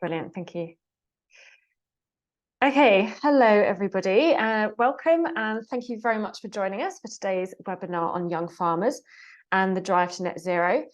Brilliant, thank you. Okay, hello everybody, welcome and thank you very much for joining us for today's webinar on young farmers and the drive to net zero.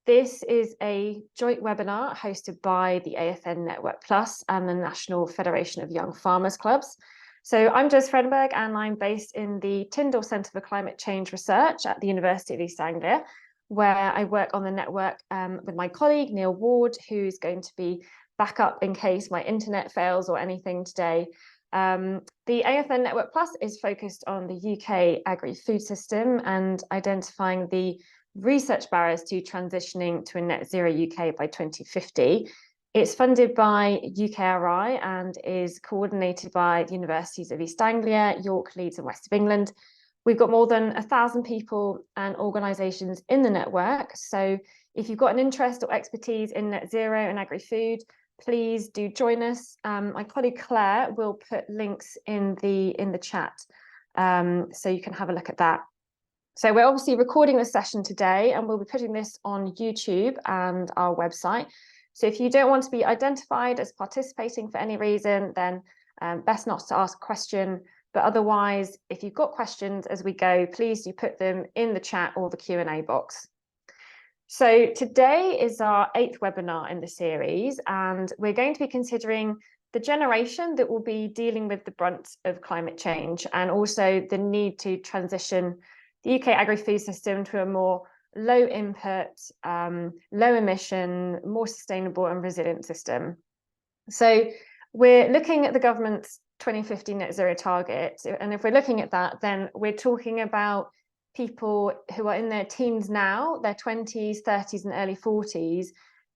This is a joint webinar hosted by the AFN Network Plus and the National Federation of Young Farmers Clubs. So I'm Jez Fredenberg and I'm based in the Tyndall Centre for Climate Change Research at the University of East Anglia, where I work on the network with my colleague Neil Ward, who's going to be back up in case my internet fails or anything today. The AFN Network Plus is focused on the UK agri-food system and identifying the research barriers to transitioning to a net zero UK by 2050. It's funded by UKRI and is coordinated by the Universities of East Anglia, York, Leeds and West of England. We've got more than 1,000 people and organisations in the network. So if you've got an interest or expertise in net zero and agri-food, please do join us. My colleague Claire will put links in the chat, so you can have a look at that. So we're obviously recording this session today and we'll be putting this on YouTube and our website. So if you don't want to be identified as participating for any reason, then best not to ask a question. But otherwise, if you've got questions as we go, please do put them in the chat or the Q&A box. So today is our 8th webinar in the series, and we're going to be considering the generation that will be dealing with the brunt of climate change and also the need to transition the UK agri-food system to a more low input, low emission, more sustainable and resilient system. So we're looking at the government's 2050 net zero target. And if we're looking at that, then we're talking about people who are in their teens now, their 20s, 30s and early 40s,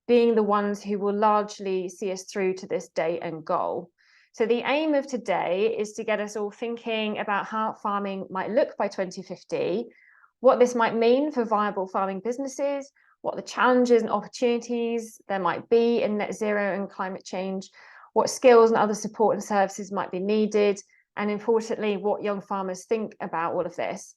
being the ones who will largely see us through to this date and goal. So the aim of today is to get us all thinking about how farming might look by 2050, what this might mean for viable farming businesses, what the challenges and opportunities there might be in net zero and climate change, what skills and other support and services might be needed, and importantly, what young farmers think about all of this.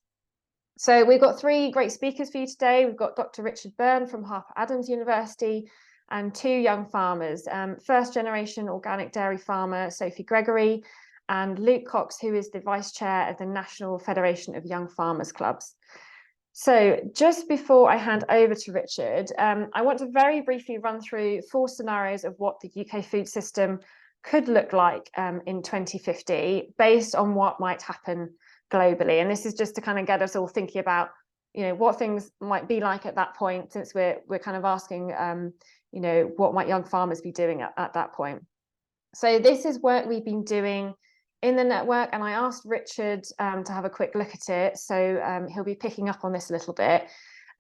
So we've got 3 great speakers for you today. We've got Dr. Richard Byrne from Harper Adams University and 2 young farmers, first generation organic dairy farmer, Sophie Gregory, and Luke Cox, who is the Vice Chair of the National Federation of Young Farmers Clubs. So just before I hand over to Richard, I want to very briefly run through 4 scenarios of what the UK food system could look like in 2050 based on what might happen globally. And this is just to kind of get us all thinking about, you know, what things might be like at that point, since we're kind of asking, you know, what might young farmers be doing at that point. So this is work we've been doing in the network, and I asked Richard to have a quick look at it, so he'll be picking up on this a little bit.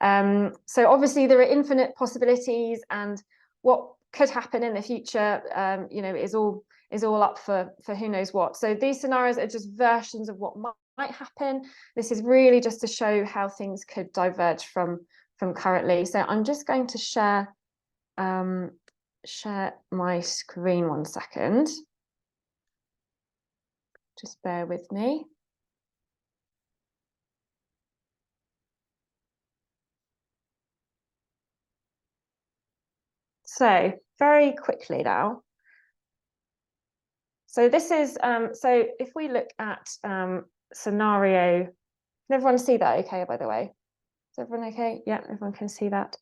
So obviously there are infinite possibilities, and what could happen in the future, you know, is all up for who knows what. So these scenarios are just versions of what might happen. This is really just to show how things could diverge from currently. So I'm just going to share my screen 1 second. Just bear with me. So very quickly now. So this is, so if we look at scenario, can everyone see that okay, by the way? Is everyone okay? Yeah, everyone can see that.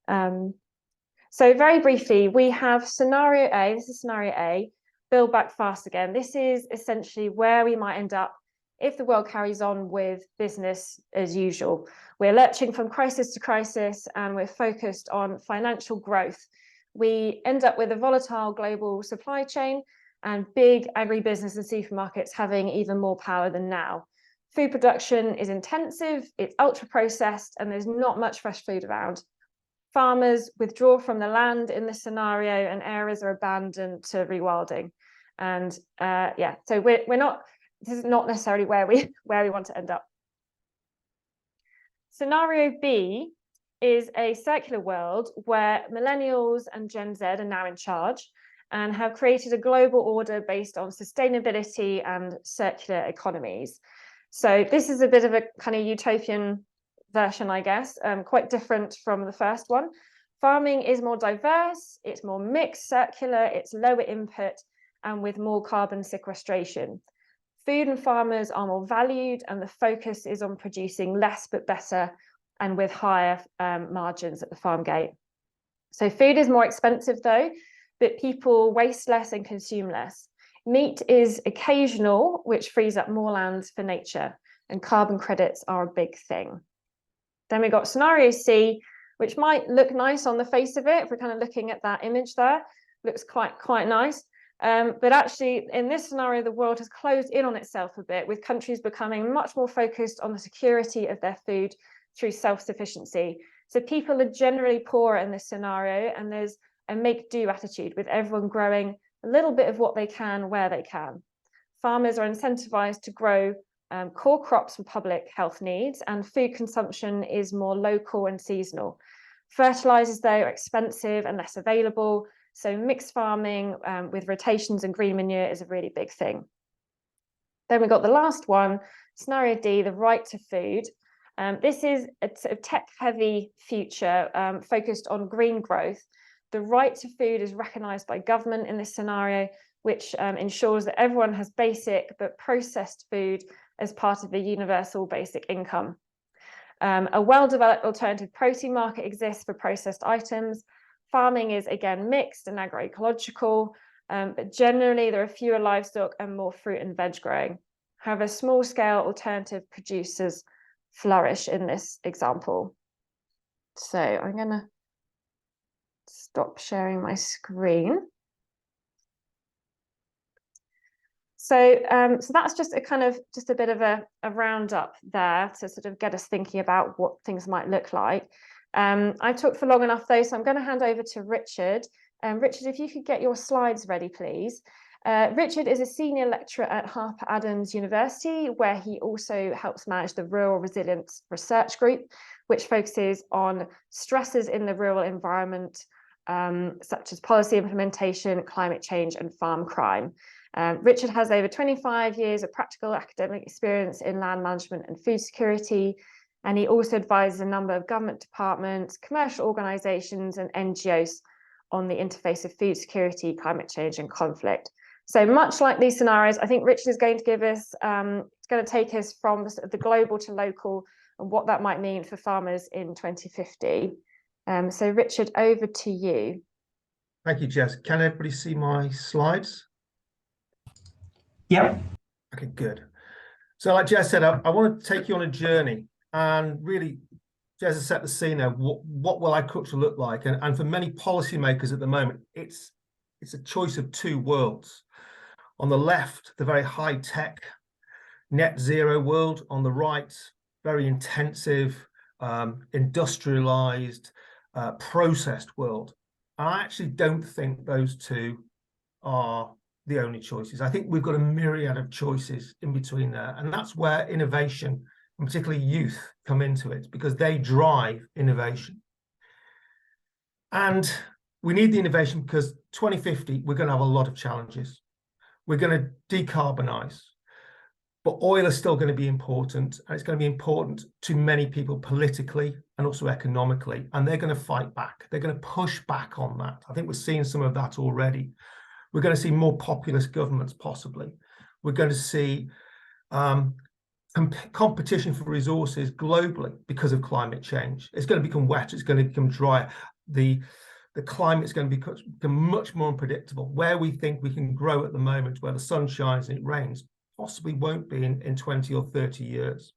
So very briefly, we have scenario A, this is scenario A, build back fast again. This is essentially where we might end up if the world carries on with business as usual. We're lurching from crisis to crisis and we're focused on financial growth. We end up with a volatile global supply chain and big agribusiness and supermarkets having even more power than now. Food production is intensive, it's ultra processed, and there's not much fresh food around. Farmers withdraw from the land in this scenario and areas are abandoned to rewilding. And yeah, so we're not, this is not necessarily where we want to end up. Scenario B is a circular world where millennials and Gen Z are now in charge and have created a global order based on sustainability and circular economies. So this is a bit of a kind of utopian version, I guess, quite different from the first one. Farming is more diverse, it's more mixed, circular, it's lower input, and with more carbon sequestration. Food and farmers are more valued, and the focus is on producing less but better and with higher margins at the farm gate. So food is more expensive though, but people waste less and consume less. Meat is occasional, which frees up more land for nature, and carbon credits are a big thing. Then we got scenario C, which might look nice on the face of it. If we're kind of looking at that image there, looks quite nice. But actually, in this scenario, the world has closed in on itself a bit, with countries becoming much more focused on the security of their food through self-sufficiency. So people are generally poorer in this scenario, and there's a make-do attitude, with everyone growing a little bit of what they can where they can. Farmers are incentivized to grow core crops for public health needs, and food consumption is more local and seasonal. Fertilizers, though, are expensive and less available, so mixed farming with rotations and green manure is a really big thing. Then we got the last one, scenario D, the right to food. This is a sort of tech-heavy future focused on green growth. The right to food is recognised by government in this scenario, which ensures that everyone has basic but processed food as part of the universal basic income. A well-developed alternative protein market exists for processed items. Farming is again mixed and agroecological, but generally there are fewer livestock and more fruit and veg growing. However, small-scale alternative producers flourish in this example. So I'm going to stop sharing my screen. So that's just a bit of a roundup there to sort of get us thinking about what things might look like. I talked for long enough though, so I'm going to hand over to Richard. Richard, if you could get your slides ready, please. Richard is a senior lecturer at Harper Adams University, where he also helps manage the Rural Resilience Research Group, which focuses on stresses in the rural environment, such as policy implementation, climate change, and farm crime. Richard has over 25 years of practical academic experience in land management and food security, and he also advises a number of government departments, commercial organisations, and NGOs on the interface of food security, climate change, and conflict. So much like these scenarios, I think Richard is going to give us, it's going to take us from the global to local and what that might mean for farmers in 2050. So Richard, over to you. Thank you, Jess. Can everybody see my slides? Yeah. Okay, good. So like Jess said, I want to take you on a journey, and really, Jess has set the scene there. What will agriculture look like? And for many policymakers at the moment, it's a choice of two worlds. On the left, the very high-tech net zero world. On the right, very intensive, industrialized, processed world. And I actually don't think those two are the only choices. I think we've got a myriad of choices in between there. And that's where innovation, and particularly youth, come into it, because they drive innovation. And we need the innovation because 2050, we're going to have a lot of challenges. We're going to decarbonize, but oil is still going to be important, and it's going to be important to many people politically and also economically, and they're going to fight back. They're going to push back on that. I think we're seeing some of that already. We're going to see more populist governments, possibly. We're going to see competition for resources globally because of climate change. It's going to become wetter. It's going to become drier. The climate is going to become much more unpredictable. Where we think we can grow at the moment, where the sun shines and it rains, possibly won't be in 20 or 30 years.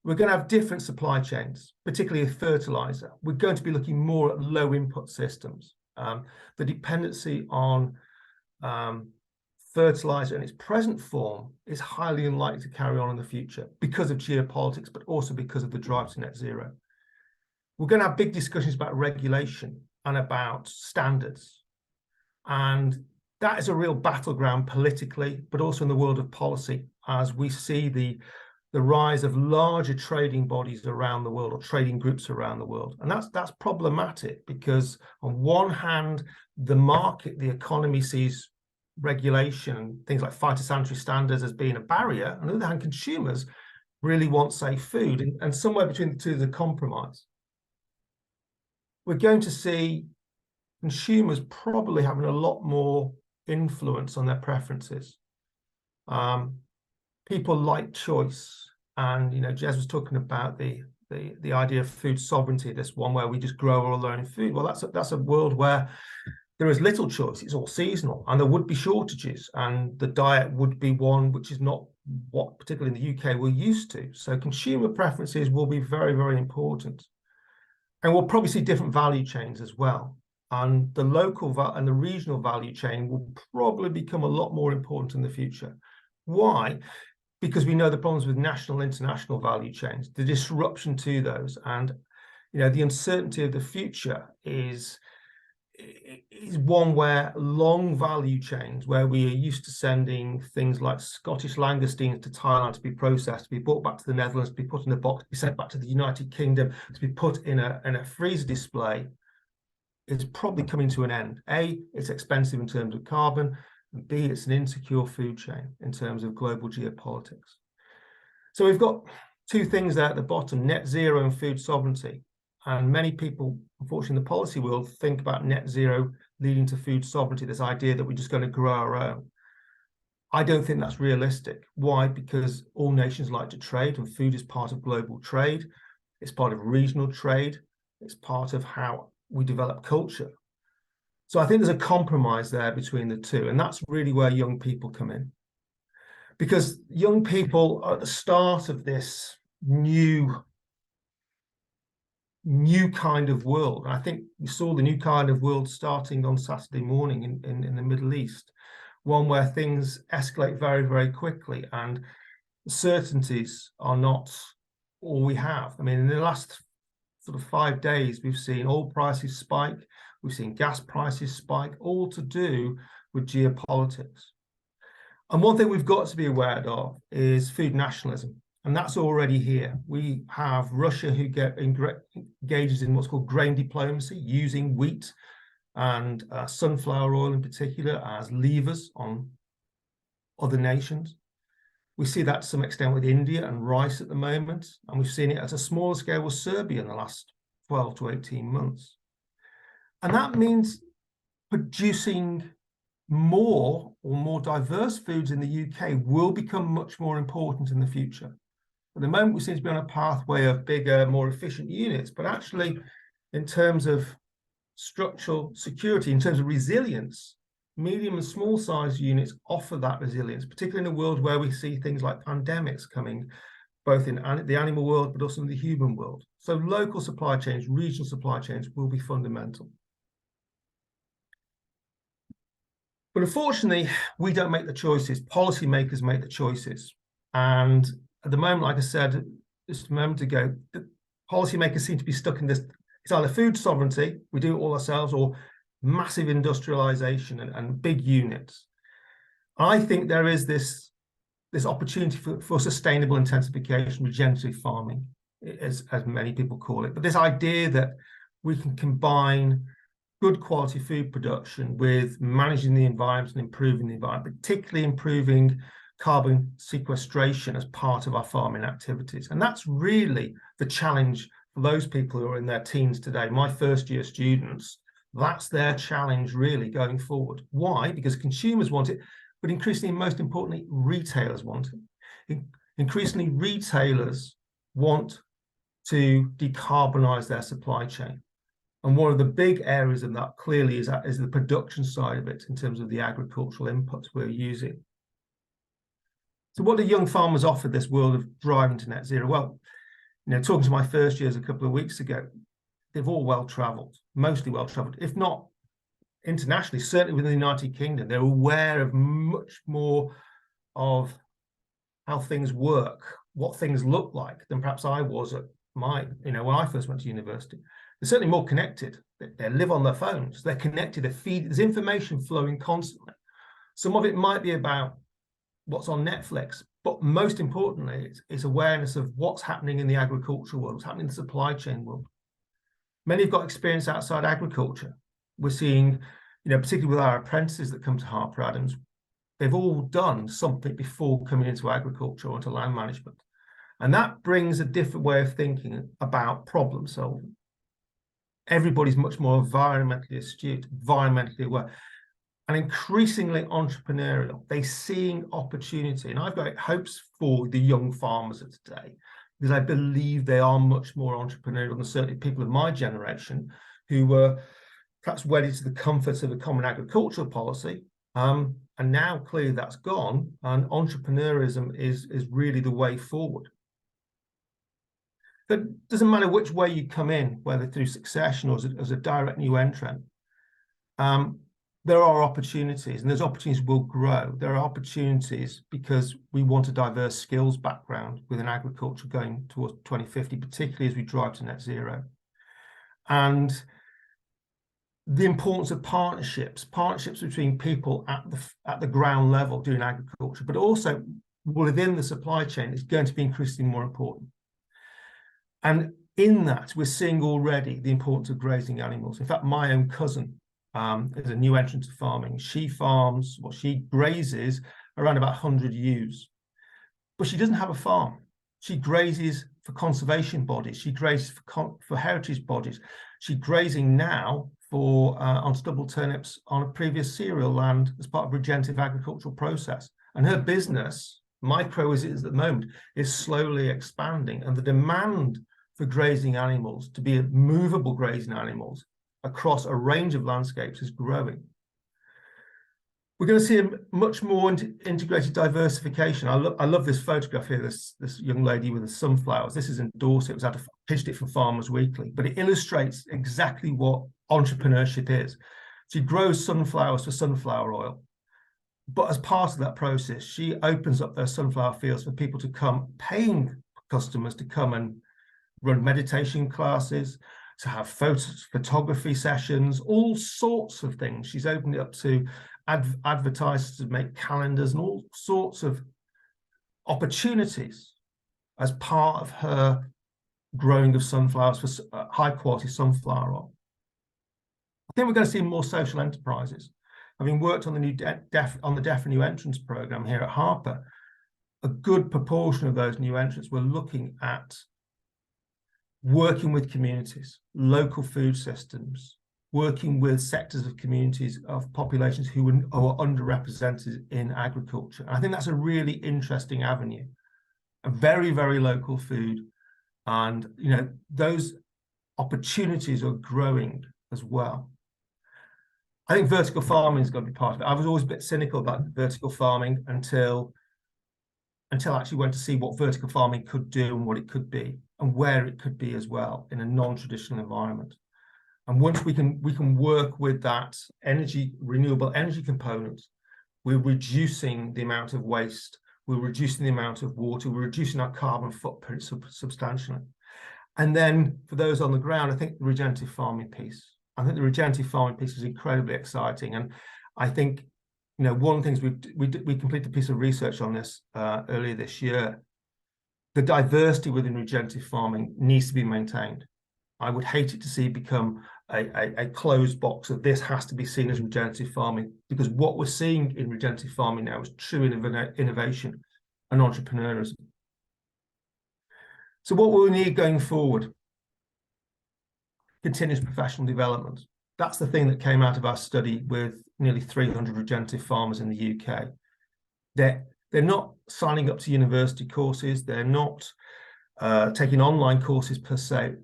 We're going to have different supply chains, particularly with fertilizer. We're going to be looking more at low input systems. The dependency on fertilizer in its present form is highly unlikely to carry on in the future because of geopolitics, but also because of the drive to net zero. We're going to have big discussions about regulation and about standards. And that is a real battleground politically, but also in the world of policy, as we see the rise of larger trading bodies around the world, or trading groups around the world. And that's problematic because on one hand, the market, the economy sees regulation, things like phytosanitary standards as being a barrier. On the other hand, consumers really want safe food, and somewhere between the two is a compromise. we're going to see consumers probably having a lot more influence on their preferences. People like choice, and Jez was talking about the idea of food sovereignty, this one where we just grow our own food. Well, that's a world where there is little choice. It's all seasonal, and there would be shortages, and the diet would be one which is not what, particularly in the UK, we're used to. So consumer preferences will be very, very important. And we'll probably see different value chains as well. And the local and the regional value chain will probably become a lot more important in the future. Why? Because we know the problems with national and international value chains, the disruption to those, and the uncertainty of the future is one where long value chains, where we are used to sending things like Scottish langoustines to Thailand to be processed, to be brought back to the Netherlands, to be put in a box, to be sent back to the United Kingdom, to be put in a freezer display, is probably coming to an end. A, it's expensive in terms of carbon, and B, it's an insecure food chain in terms of global geopolitics. So we've got two things there at the bottom: net zero and food sovereignty. And many people, unfortunately, in the policy world, think about net zero leading to food sovereignty, this idea that we're just going to grow our own. I don't think that's realistic. Why? Because all nations like to trade, and food is part of global trade. It's part of regional trade. It's part of how we develop culture. So I think there's a compromise there between the two. And that's really where young people come in. Because young people are at the start of this new kind of world. And I think we saw the new kind of world starting on Saturday morning in the Middle East, one where things escalate very, very quickly, and certainties are not all we have. I mean, in the last sort of 5 days, we've seen oil prices spike, we've seen gas prices spike, all to do with geopolitics. And one thing we've got to be aware of is food nationalism. And that's already here. We have Russia who engages in what's called grain diplomacy, using wheat and sunflower oil in particular as levers on other nations. We see that to some extent with India and rice at the moment, and we've seen it at a smaller scale with Serbia in the last 12 to 18 months. And that means producing more or more diverse foods in the UK will become much more important in the future. At the moment, we seem to be on a pathway of bigger, more efficient units, but actually, in terms of structural security, in terms of resilience, medium and small size units offer that resilience, particularly in a world where we see things like pandemics coming, both in the animal world, but also in the human world. So local supply chains, regional supply chains will be fundamental. But unfortunately, we don't make the choices. Policymakers make the choices. And at the moment, like I said just a moment ago, the policymakers seem to be stuck in this. It's either food sovereignty, we do it all ourselves, or massive industrialization and big units. I think there is this opportunity for sustainable intensification, regenerative farming, as many people call it. But this idea that we can combine good quality food production with managing the environment and improving the environment, particularly improving carbon sequestration as part of our farming activities. And that's really the challenge for those people who are in their teens today. My first year students, that's their challenge really going forward. Why? Because consumers want it, but increasingly, most importantly, retailers want it. Increasingly, retailers want to decarbonize their supply chain. And one of the big areas of that clearly is the production side of it in terms of the agricultural inputs we're using. So what do young farmers offer this world of driving to net zero? Well, talking to my first years a couple of weeks ago, they've all well-traveled, mostly well-traveled, if not internationally, certainly within the United Kingdom. They're aware of much more of how things work, what things look like than perhaps I was at when I first went to university. They're certainly more connected. They live on their phones. They're connected. There's information flowing constantly. Some of it might be about what's on Netflix, but most importantly, it's awareness of what's happening in the agricultural world, what's happening in the supply chain world. Many have got experience outside agriculture. We're seeing, particularly with our apprentices that come to Harper Adams, they've all done something before coming into agriculture or into land management. And that brings a different way of thinking about problem solving. Everybody's much more environmentally astute, environmentally aware, and increasingly entrepreneurial. They're seeing opportunity. And I've got hopes for the young farmers of today, because I believe they are much more entrepreneurial than certainly people of my generation who were perhaps wedded to the comforts of a common agricultural policy. And now clearly that's gone, and entrepreneurism is really the way forward. It doesn't matter which way you come in, whether through succession or as a direct new entrant. There are opportunities, and those opportunities will grow. There are opportunities because we want a diverse skills background within agriculture going towards 2050, particularly as we drive to net zero. And the importance of partnerships between people at the ground level doing agriculture, but also within the supply chain is going to be increasingly more important. And in that, we're seeing already the importance of grazing animals. In fact, my own cousin is a new entrant to farming. She farms, well, she grazes around about 100 ewes, but she doesn't have a farm. She grazes for conservation bodies. She grazes for heritage bodies. She's grazing now on stubble turnips on a previous cereal land as part of a regenerative agricultural process. And her business, micro as it is at the moment, is slowly expanding. And the demand for grazing animals to be movable grazing animals across a range of landscapes is growing. We're going to see a much more integrated diversification. I love this photograph here, this young lady with the sunflowers. This is in Dorset. I pitched it for Farmers Weekly, but it illustrates exactly what entrepreneurship is. She grows sunflowers for sunflower oil, but as part of that process, she opens up those sunflower fields for people to come, paying customers to come and run meditation classes, to have photography sessions, all sorts of things. She's opened it up to advertisers to make calendars and all sorts of opportunities as part of her growing of sunflowers for high quality sunflower oil. I think we're going to see more social enterprises. Having worked on the new deaf and new entrants program here at Harper, a good proportion of those new entrants were looking at working with communities, local food systems, working with sectors of communities of populations who are underrepresented in agriculture. And I think that's a really interesting avenue, a very, very local food. And, those opportunities are growing as well. I think vertical farming is going to be part of it. I was always a bit cynical about vertical farming until I actually went to see what vertical farming could do and what it could be and where it could be as well in a non-traditional environment. And once we can work with that renewable energy component, we're reducing the amount of waste, we're reducing the amount of water, we're reducing our carbon footprint substantially. And then for those on the ground, I think the regenerative farming piece is incredibly exciting. And I think, one of the things we completed a piece of research on this earlier this year. The diversity within regenerative farming needs to be maintained. I would hate it to see it become a closed box of this has to be seen as regenerative farming, because what we're seeing in regenerative farming now is true innovation and entrepreneurship. So what will we need going forward? Continuous professional development. That's the thing that came out of our study with nearly 300 regenerative farmers in the UK. They're not signing up to university courses. They're not taking online courses per se,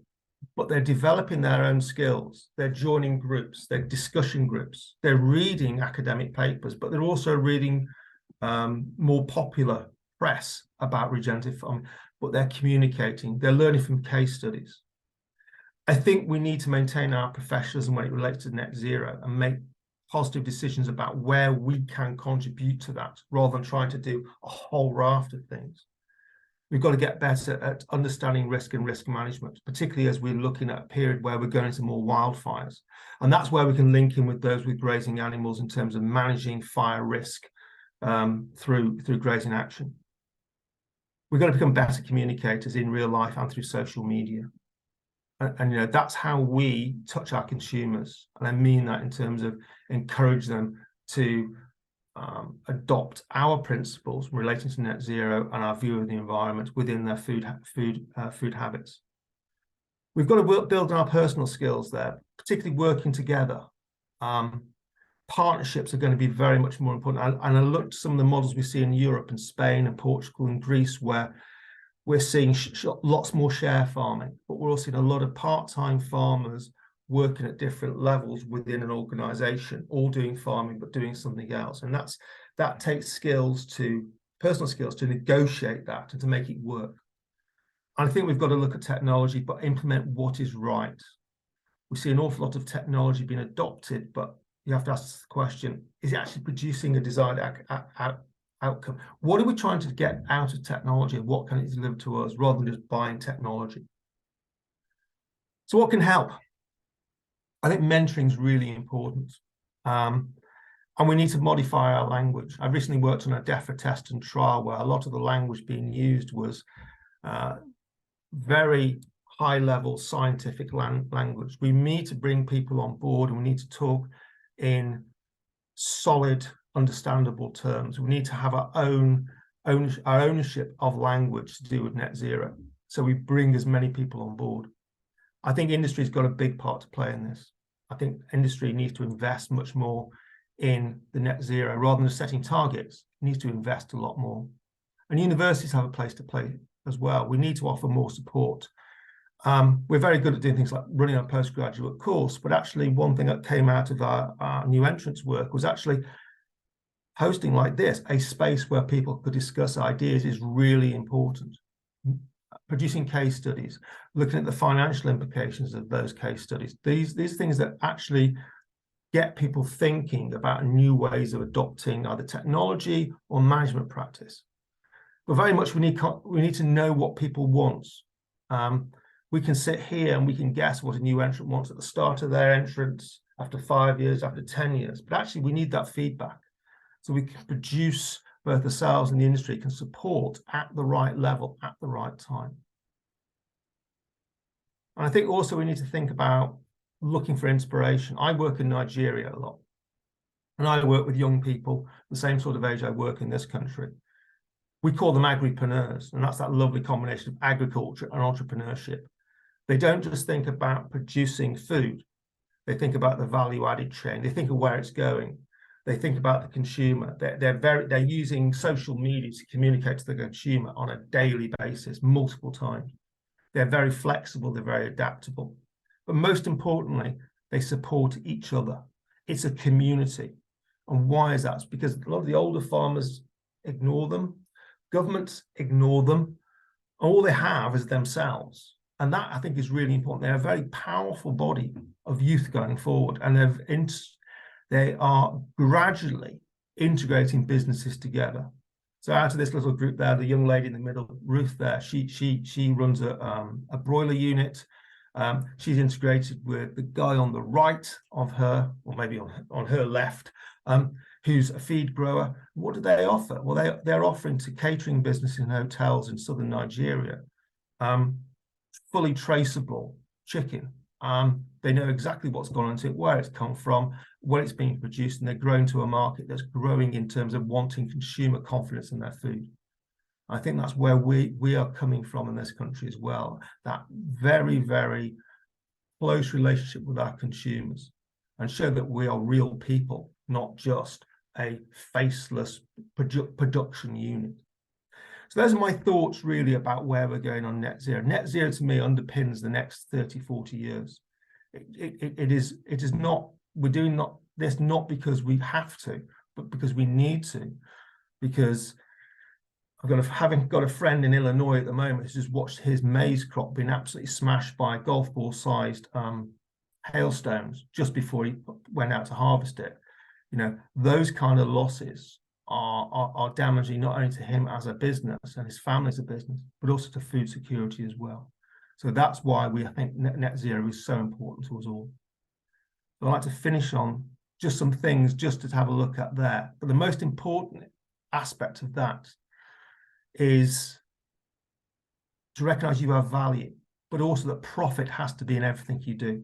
but they're developing their own skills. They're joining groups, they're discussion groups, they're reading academic papers, but they're also reading more popular press about regenerative farming, but they're communicating, they're learning from case studies. I think we need to maintain our professionalism when it relates to net zero and make positive decisions about where we can contribute to that, rather than trying to do a whole raft of things. We've got to get better at understanding risk and risk management, particularly as we're looking at a period where we're going into more wildfires. And that's where we can link in with those with grazing animals in terms of managing fire risk through grazing action. We've got to become better communicators in real life and through social media. And that's how we touch our consumers. And I mean that in terms of encourage them to adopt our principles relating to net zero and our view of the environment within their food habits. We've got to build on our personal skills there, particularly working together. Partnerships are going to be very much more important. And I looked at some of the models we see in Europe and Spain and Portugal and Greece, where we're seeing lots more share farming, but we're also seeing a lot of part-time farmers working at different levels within an organization, all doing farming, but doing something else. And that takes personal skills to negotiate that and to make it work. And I think we've got to look at technology, but implement what is right. We see an awful lot of technology being adopted, but you have to ask the question, is it actually producing a desired outcome? What are we trying to get out of technology, and what can it deliver to us, rather than just buying technology? So what can help? I think mentoring is really important. And we need to modify our language. I recently worked on a DEFRA test and trial where a lot of the language being used was very high-level scientific language. We need to bring people on board, and we need to talk in solid, understandable terms. We need to have our ownership of language to do with net zero. So we bring as many people on board. I think industry's got a big part to play in this. I think industry needs to invest much more in the net zero rather than setting targets. It needs to invest a lot more. And universities have a place to play as well. We need to offer more support. We're very good at doing things like running a postgraduate course, but actually one thing that came out of our new entrants work was actually hosting like this, a space where people could discuss ideas is really important. Producing case studies, looking at the financial implications of those case studies, these things that actually get people thinking about new ways of adopting either technology or management practice. But very much we need to know what people want. We can sit here and we can guess what a new entrant wants at the start of their entrance, after 5 years, after 10 years. But actually we need that feedback. So we can produce, both ourselves and the industry can support at the right level, at the right time. And I think also we need to think about looking for inspiration. I work in Nigeria a lot, and I work with young people the same sort of age I work in this country. We call them agripreneurs, and that's that lovely combination of agriculture and entrepreneurship. They don't just think about producing food. They think about the value-added chain. They think of where it's going. They think about the consumer. They're using social media to communicate to the consumer on a daily basis, multiple times. They're very flexible. They're very adaptable. But most importantly, they support each other. It's a community. And why is that? It's because a lot of the older farmers ignore them. Governments ignore them. All they have is themselves. And that, I think, is really important. They're a very powerful body of youth going forward. And they are gradually integrating businesses together. So out of this little group there, the young lady in the middle, Ruth there, she runs a broiler unit. She's integrated with the guy on the right of her, or maybe on her left, who's a feed grower. What do they offer? Well, they're offering to catering businesses and hotels in southern Nigeria fully traceable chicken. They know exactly what's gone into it, where it's come from, where it's being produced, and they're growing to a market that's growing in terms of wanting consumer confidence in their food. I think that's where we are coming from in this country as well, that very, very close relationship with our consumers, and show that we are real people, not just a faceless production unit. So those are my thoughts really about where we're going on net zero. Net zero to me underpins the next 30, 40 years. It is not, we're doing this not because we have to, but because we need to, because having got a friend in Illinois at the moment who's just watched his maize crop being absolutely smashed by golf ball sized hailstones just before he went out to harvest it. You know, those kind of losses are damaging not only to him as a business and his family as a business, but also to food security as well. So that's why I think net zero is so important to us all. I'd like to finish on just some things just to have a look at there. But the most important aspect of that is to recognize you have value, but also that profit has to be in everything you do.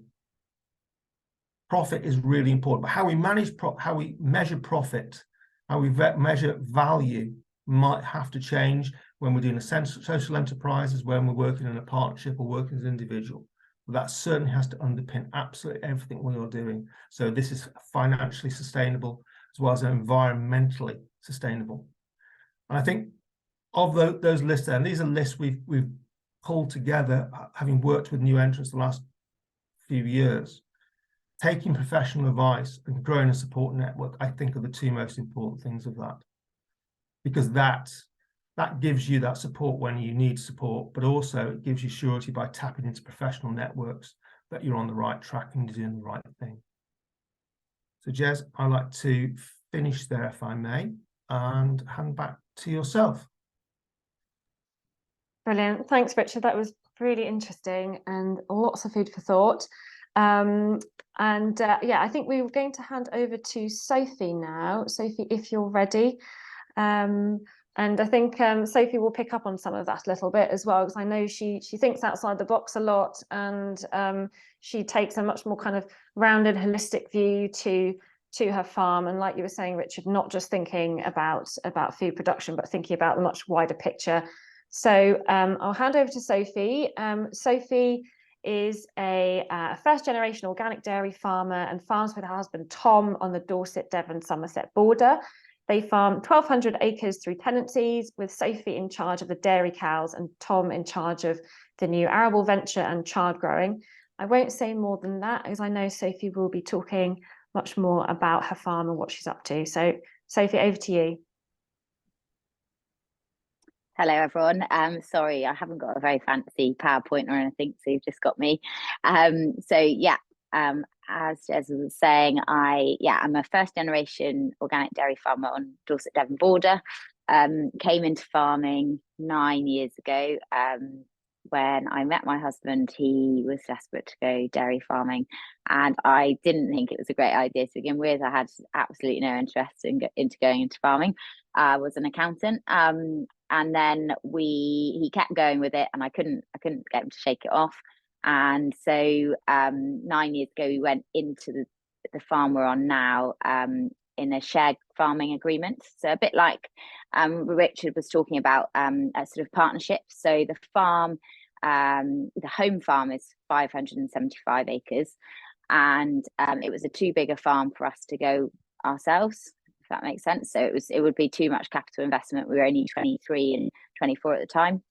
Profit is really important, but how we measure profit, how we measure value might have to change when we're doing social enterprises, when we're working in a partnership or working as an individual. That certainly has to underpin absolutely everything we are doing. So this is financially sustainable as well as environmentally sustainable. And I think of those lists there, and these are lists we've pulled together, having worked with new entrants the last few years, taking professional advice and growing a support network, I think are the two most important things of that. Because that gives you that support when you need support, but also it gives you surety by tapping into professional networks that you're on the right track and you're doing the right thing. So Jez, I'd like to finish there if I may, and hand back to yourself. Brilliant. Thanks, Richard. That was really interesting and lots of food for thought. Yeah, I think we were going to hand over to Sophie now. Sophie, if you're ready. And I think Sophie will pick up on some of that a little bit as well, because I know she thinks outside the box a lot, and she takes a much more kind of rounded, holistic view to her farm. And like you were saying, Richard, not just thinking about food production, but thinking about the much wider picture. So I'll hand over to Sophie. Sophie is a first-generation organic dairy farmer and farms with her husband Tom on the Dorset, Devon, Somerset border. They farm 1,200 acres through tenancies, with Sophie in charge of the dairy cows and Tom in charge of the new arable venture and chard growing. I won't say more than that, as I know Sophie will be talking much more about her farm and what she's up to. So Sophie, over to you. Hello, everyone. Sorry, I haven't got a very fancy PowerPoint or anything, so you've just got me. As Jez was saying, I'm a first-generation organic dairy farmer on Dorset, Devon border. Came into farming 9 years ago. When I met my husband, he was desperate to go dairy farming, and I didn't think it was a great idea to begin with. I had absolutely no interest in going into farming. I was an accountant, and then he kept going with it, and I couldn't get him to shake it off. And so 9 years ago, we went into the farm we're on now in a shared farming agreement. So a bit like Richard was talking about, a sort of partnership. So the farm, the home farm is 575 acres, and it was a too big a farm for us to go ourselves, if that makes sense. So it would be too much capital investment. We were only 23 and 24 at the time.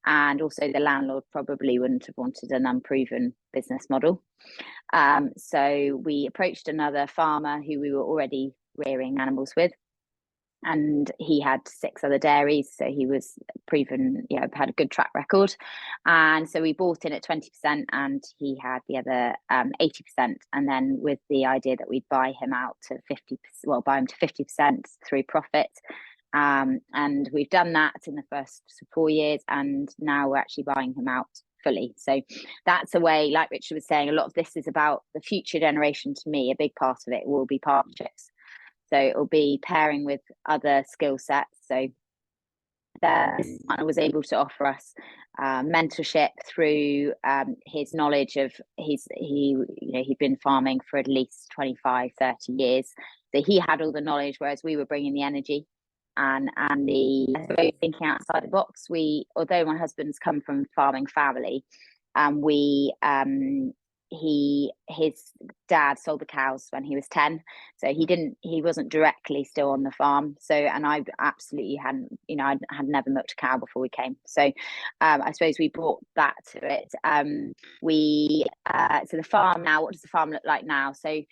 And also the landlord probably wouldn't have wanted an unproven business model. So we approached another farmer who we were already rearing animals with, and he had 6 other dairies, so he was proven, had a good track record. And so we bought in at 20%, and he had the other 80%, and then with the idea that we'd buy him out to 50% through profit. And we've done that in the first 4 years, and now we're actually buying him out fully. So that's a way, like Richard was saying, a lot of this is about the future generation. To me, a big part of it will be partnerships. So it will be pairing with other skill sets. So this partner was able to offer us mentorship through his knowledge of he'd been farming for at least 25, 30 years. So he had all the knowledge, whereas we were bringing the energy and the thinking outside the box. Although my husband's come from farming family, his dad sold the cows when he was 10, so he wasn't directly still on the farm. So, and I absolutely hadn't, I had never milked a cow before we came. So I suppose we brought that to it. So the farm now, what does the farm look like now? So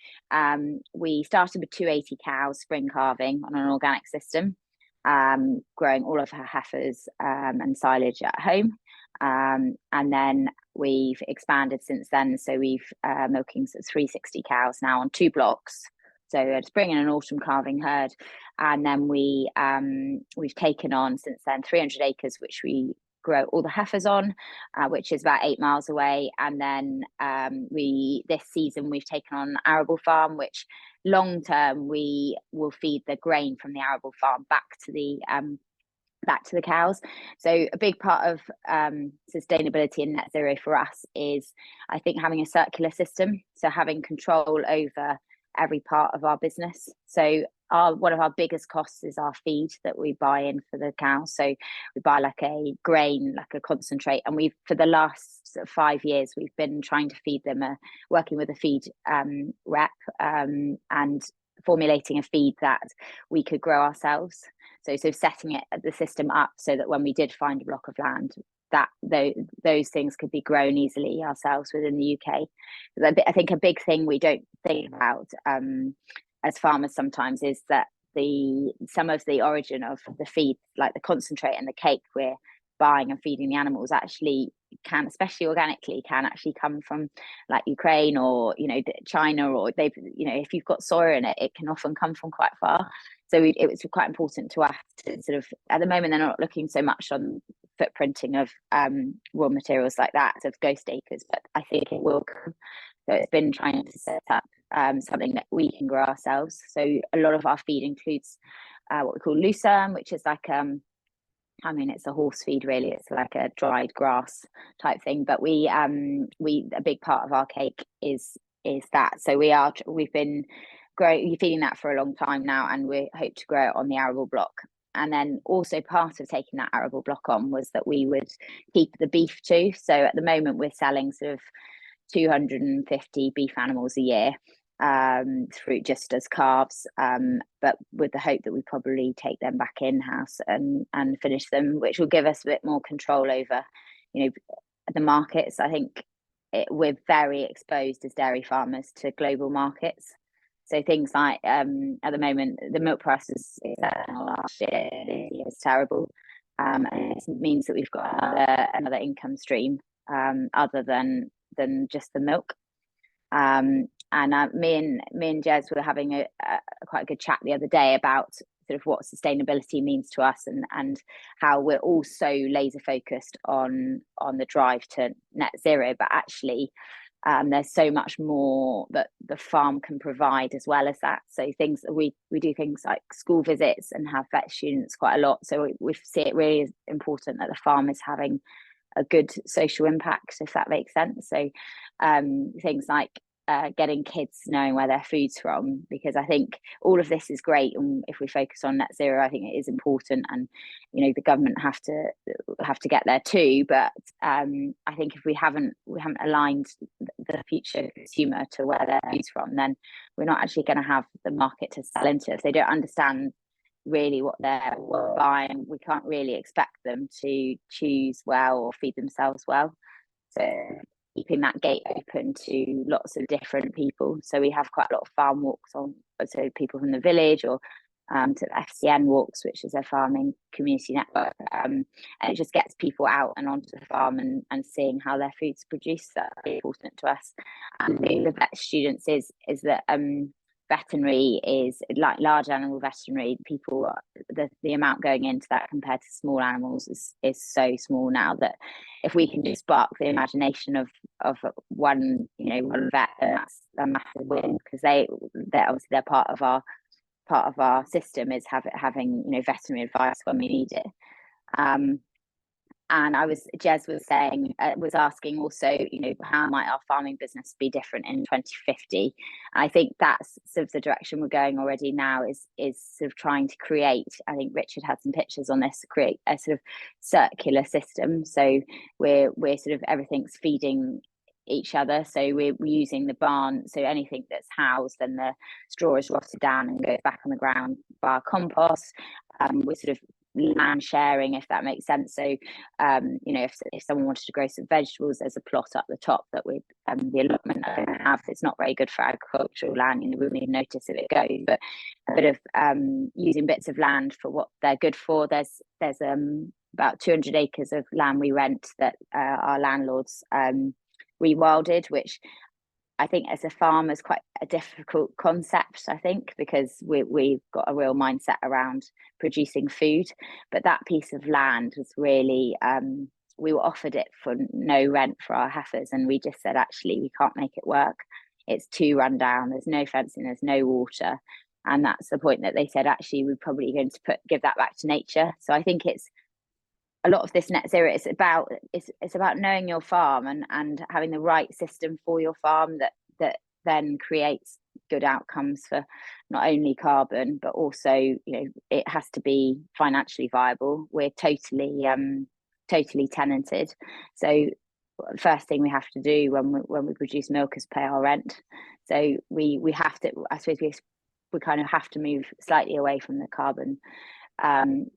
we started with 280 cows, spring calving on an organic system, growing all of her heifers and silage at home. And then we've expanded since then. So we've milking 360 cows now on 2 blocks. So a spring and an autumn calving herd. And then we've taken on since then 300 acres, which we grow all the heifers on, which is about 8 miles away. And then this season we've taken on an arable farm, which long term we will feed the grain from the arable farm back to the cows. So a big part of sustainability and net zero for us is, I think, having a circular system. So having control over every part of our business. So one of our biggest costs is our feed that we buy in for the cows. So we buy like a grain, like a concentrate, and we've, for the last 5 years, we've been trying to feed them, working with a feed rep, and formulating a feed that we could grow ourselves. So setting the system up so that when we did find a block of land, that those things could be grown easily ourselves within the UK. I think a big thing we don't think about as farmers sometimes is that some of the origin of the feed, like the concentrate and the cake we're buying and feeding the animals, actually can, especially organically, can actually come from like Ukraine or China, or they've if you've got soya in it, it can often come from quite far. So it was quite important to us to sort of, at the moment, they're not looking so much on footprinting of raw materials like that, of ghost acres, but I think it will come. So it's been trying to set up something that we can grow ourselves. So a lot of our feed includes what we call lucerne, which is like it's a horse feed really. It's like a dried grass type thing. But a big part of our cake is that. So we've been feeding that for a long time now, and we hope to grow it on the arable block. And then also part of taking that arable block on was that we would keep the beef too. So at the moment we're selling sort of 250 beef animals a year through just as calves, but with the hope that we probably take them back in-house and finish them, which will give us a bit more control over the markets. I think we're very exposed as dairy farmers to global markets. So things like at the moment the milk price is last year is terrible, and it means that we've got another income stream other than just the milk. And me and Jez were having a quite a good chat the other day about sort of what sustainability means to us, and how we're all so laser focused on the drive to net zero, but actually there's so much more that the farm can provide as well as that. So things that we do things like school visits and have vet students quite a lot. So we see it really as important that the farm is having a good social impact, if that makes sense. So things like getting kids knowing where their food's from, because I think all of this is great, and if we focus on net zero, I think it is important, and the government have to get there too. But I think if we haven't aligned the future consumer to where their food's from, then we're not actually going to have the market to sell into. If they don't understand really what they're buying, we can't really expect them to choose well or feed themselves well. So keeping that gate open to lots of different people. So we have quite a lot of farm walks on, so people from the village, or to FCN walks, which is a farming community network, and it just gets people out and onto the farm and seeing how their food's produced. That's really important to us. And the vet students is that veterinary is like large animal veterinary. People, the amount going into that compared to small animals is so small now, that if we can just spark the imagination of one vet, that's a massive win, because they're obviously they're part of our system, is having veterinary advice when we need it. And Jez was asking also, how might our farming business be different in 2050? I think that's sort of the direction we're going already now, is sort of trying to create, I think Richard had some pictures on this, to create a sort of circular system. So we're sort of, everything's feeding each other. So we're using the barn, so anything that's housed, then the straw is rotted down and goes back on the ground via compost. We're sort of land sharing, if that makes sense. So if someone wanted to grow some vegetables, there's a plot up the top that with the allotment I don't have. It's not very good for agricultural land, we wouldn't even notice if it goes, but a bit of using bits of land for what they're good for. There's about 200 acres of land we rent that our landlords rewilded, which I think as a farmer is quite a difficult concept, I think, because we've got a real mindset around producing food. But that piece of land was really, we were offered it for no rent for our heifers, and we just said, actually, we can't make it work. It's too run down, there's no fencing, there's no water. And that's the point that they said, actually, we're probably going to give that back to nature. So I think it's a lot of this net zero, it's about knowing your farm and having the right system for your farm that then creates good outcomes for not only carbon, but also, you know, it has to be financially viable. We're totally tenanted, so first thing we have to do when we produce milk is pay our rent. So we have to, I suppose we kind of have to move slightly away from the carbon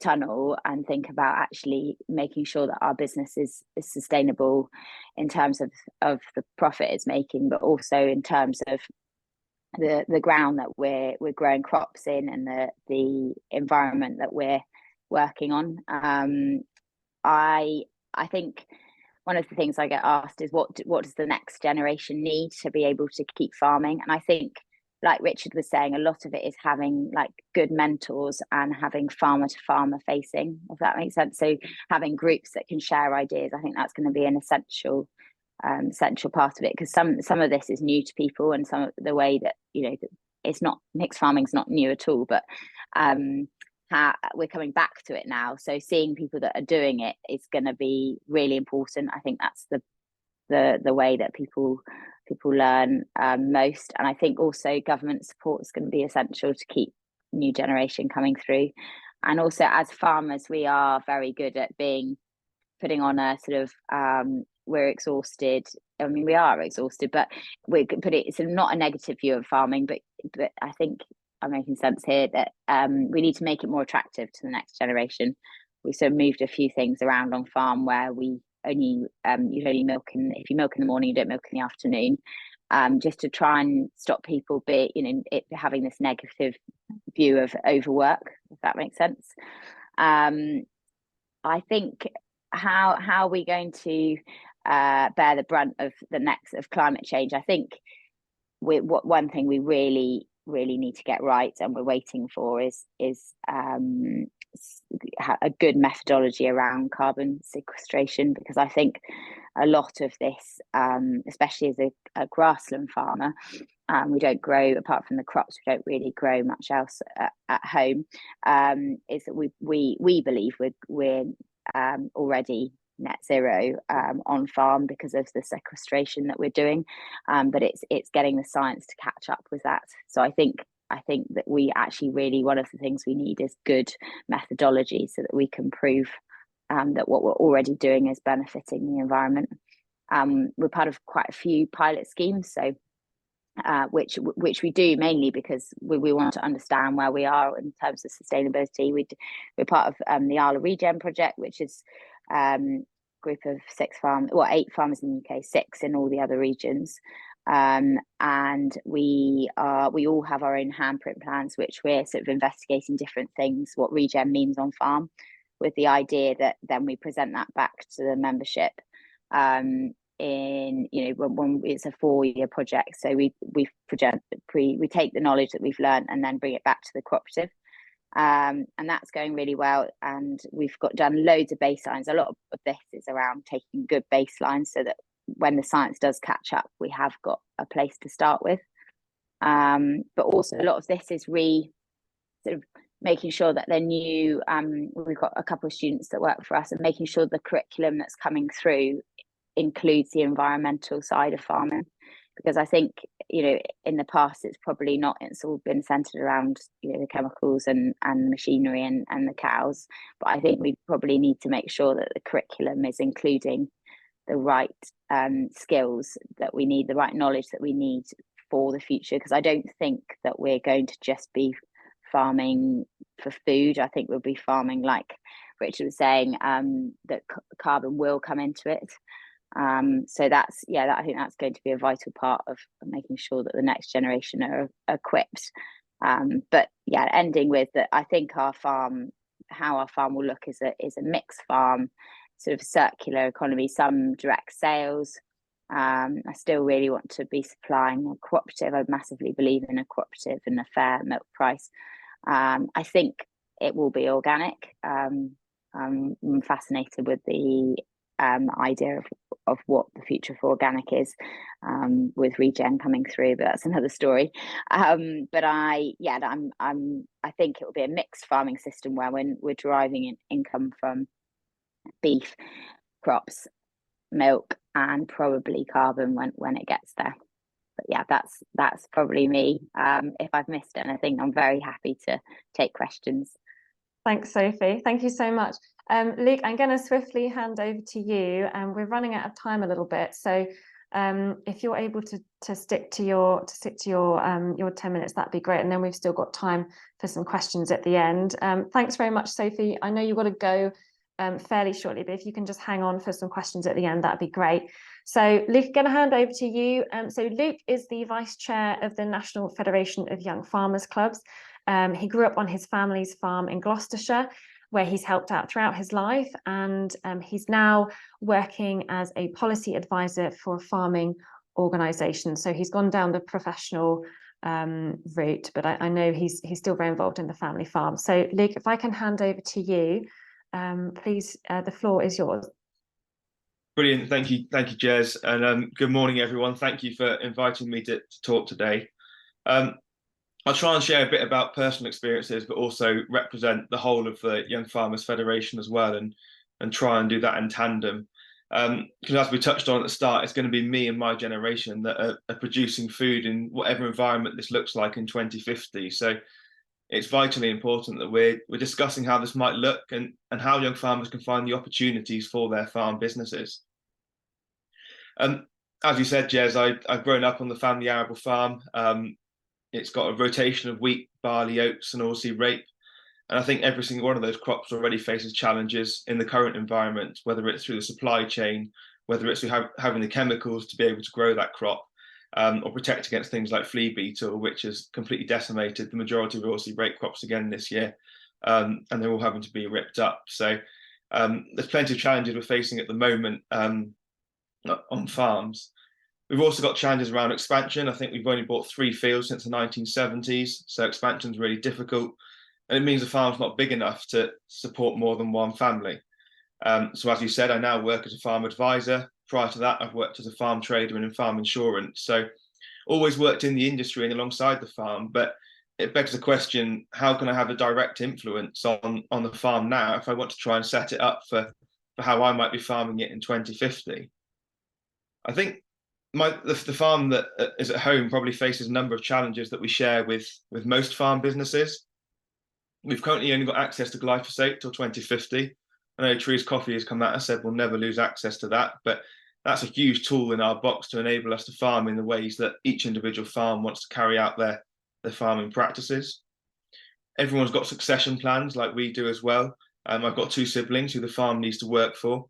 tunnel and think about actually making sure that our business is sustainable in terms of the profit it's making, but also in terms of the ground that we're growing crops in and the environment that we're working on. I think one of the things I get asked is what does the next generation need to be able to keep farming? And I think, like Richard was saying, a lot of it is having like good mentors and having farmer to farmer facing, if that makes sense. So having groups that can share ideas, I think that's going to be an essential part of it, because some of this is new to people, and some of the way that, you know, it's not, mixed farming's not new at all, but we're coming back to it now. So seeing people that are doing it is going to be really important. I think that's the way that people learn most. And I think also government support is going to be essential to keep new generation coming through. And also as farmers, we are very good at putting on a sort of we're exhausted. I mean, we are exhausted, but we could put it, it's not a negative view of farming, but I think I'm making sense here that we need to make it more attractive to the next generation. We sort of moved a few things around on farm where we only you only milk if you milk in the morning, you don't milk in the afternoon, just to try and stop people having this negative view of overwork, if that makes sense. I think how are we going to bear the brunt of climate change? I think one thing we really need to get right, and we're waiting for, is a good methodology around carbon sequestration, because I think a lot of this, especially as a grassland farmer, we don't grow, apart from the crops, we don't really grow much else at home, is that we believe we're already net zero on farm because of the sequestration that we're doing, but it's getting the science to catch up with that. So I think that we actually really, one of the things we need is good methodology so that we can prove that what we're already doing is benefiting the environment. We're part of quite a few pilot schemes, so which we do mainly because we want to understand where we are in terms of sustainability. We're part of the Isle of Regen project, which is group of 8 farmers in the UK, 6 in all the other regions, and we all have our own handprint plans, which we're sort of investigating different things, what regen means on farm, with the idea that then we present that back to the membership when it's a 4-year project. So we take the knowledge that we've learned and then bring it back to the cooperative. And that's going really well, and we've done loads of baselines. A lot of this is around taking good baselines so that when the science does catch up, we have got a place to start with. But also a lot of this is sort of making sure that they're new. We've got a couple of students that work for us, and making sure the curriculum that's coming through includes the environmental side of farming, because I think, in the past it's all been centered around, the chemicals and machinery and the cows. But I think we probably need to make sure that the curriculum is including the right skills that we need, the right knowledge that we need for the future, because I don't think that we're going to just be farming for food. I think we'll be farming, like Richard was saying, that carbon will come into it. So I think that's going to be a vital part of making sure that the next generation are equipped. But ending with that, I think how our farm will look is a mixed farm, sort of circular economy, some direct sales. I still really want to be supplying a cooperative. I massively believe in a cooperative and a fair milk price. I think it will be organic. I'm fascinated with the idea of what the future for organic is, with regen coming through, but that's another story. But I think it will be a mixed farming system where when we're deriving income from beef, crops, milk, and probably carbon when it gets there. But yeah, that's probably me. If I've missed anything, I'm very happy to take questions. Thanks, Sophie. Thank you so much. Luke, I'm going to swiftly hand over to you, and we're running out of time a little bit. So if you're able to stick to your 10 minutes, that'd be great. And then we've still got time for some questions at the end. Thanks very much, Sophie. I know you've got to go fairly shortly, but if you can just hang on for some questions at the end, that'd be great. So Luke, going to hand over to you. So Luke is the Vice Chair of the National Federation of Young Farmers Clubs. He grew up on his family's farm in Gloucestershire, where he's helped out throughout his life, and he's now working as a policy advisor for a farming organisation. So he's gone down the professional route, but I know he's still very involved in the family farm. So Luke, if I can hand over to you, please, the floor is yours. Brilliant, thank you, Jez, and good morning, everyone. Thank you for inviting me to talk today. I'll try and share a bit about personal experiences, but also represent the whole of the Young Farmers Federation as well, and try and do that in tandem. Because as we touched on at the start, it's going to be me and my generation that are producing food in whatever environment this looks like in 2050. So it's vitally important that we're discussing how this might look and how young farmers can find the opportunities for their farm businesses. As you said, Jez, I've grown up on the family arable farm. It's got a rotation of wheat, barley, oats, and oilseed rape. And I think every single one of those crops already faces challenges in the current environment, whether it's through the supply chain, whether it's through having the chemicals to be able to grow that crop, or protect against things like flea beetle, which has completely decimated the majority of oilseed rape crops again this year. And they're all having to be ripped up. So there's plenty of challenges we're facing at the moment on farms. We've also got challenges around expansion. I think we've only bought 3 fields since the 1970s, so expansion is really difficult. And it means the farm's not big enough to support more than one family. So as you said, I now work as a farm advisor. Prior to that, I've worked as a farm trader and in farm insurance. So always worked in the industry and alongside the farm, but it begs the question, how can I have a direct influence on the farm now if I want to try and set it up for how I might be farming it in 2050? I think the farm that is at home probably faces a number of challenges that we share with most farm businesses. We've currently only got access to glyphosate till 2050. I know Trees Coffee has come out and said we'll never lose access to that, but that's a huge tool in our box to enable us to farm in the ways that each individual farm wants to carry out their farming practices. Everyone's got succession plans like we do as well. I've got 2 siblings who the farm needs to work for.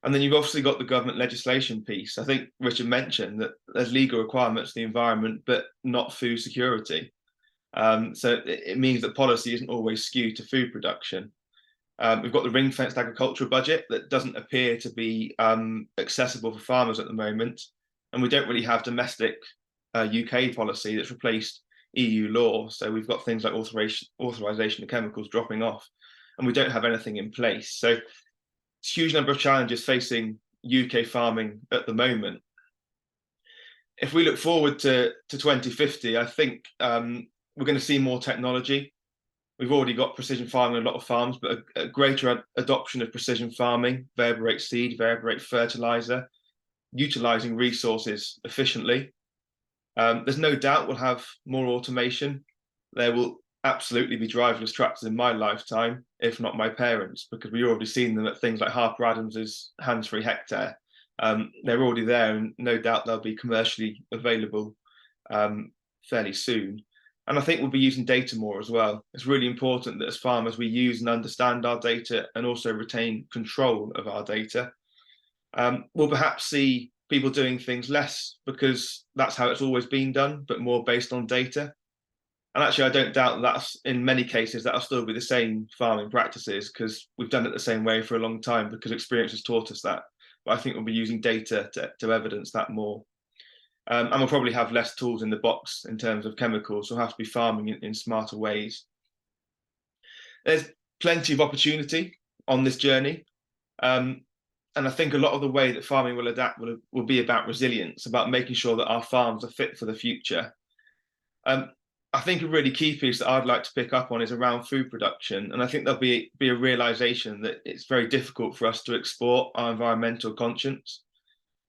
And then you've obviously got the government legislation piece. I think Richard mentioned that there's legal requirements for the environment, but not food security. So it means that policy isn't always skewed to food production. We've got the ring-fenced agricultural budget that doesn't appear to be accessible for farmers at the moment. And we don't really have domestic UK policy that's replaced EU law. So we've got things like authorization of chemicals dropping off, and we don't have anything in place. So it's a huge number of challenges facing UK farming at the moment. If we look forward to 2050, I think we're going to see more technology. We've already got precision farming in a lot of farms, but a greater adoption of precision farming, variable rate seed, variable rate fertilizer, utilising resources efficiently. There's no doubt we'll have more automation. There will absolutely be driverless tractors in my lifetime, if not my parents', because we've already seen them at things like Harper Adams' hands-free hectare. They're already there, and no doubt they'll be commercially available fairly soon. And I think we'll be using data more as well. It's really important that as farmers we use and understand our data and also retain control of our data. We'll perhaps see people doing things less because that's how it's always been done, but more based on data. And actually, I don't doubt that's in many cases that'll still be the same farming practices because we've done it the same way for a long time because experience has taught us that. But I think we'll be using data to evidence that more. And we'll probably have less tools in the box in terms of chemicals, so we'll have to be farming in smarter ways. There's plenty of opportunity on this journey. And I think a lot of the way that farming will adapt will be about resilience, about making sure that our farms are fit for the future. I think a really key piece that I'd like to pick up on is around food production. And I think there'll be a realization that it's very difficult for us to export our environmental conscience.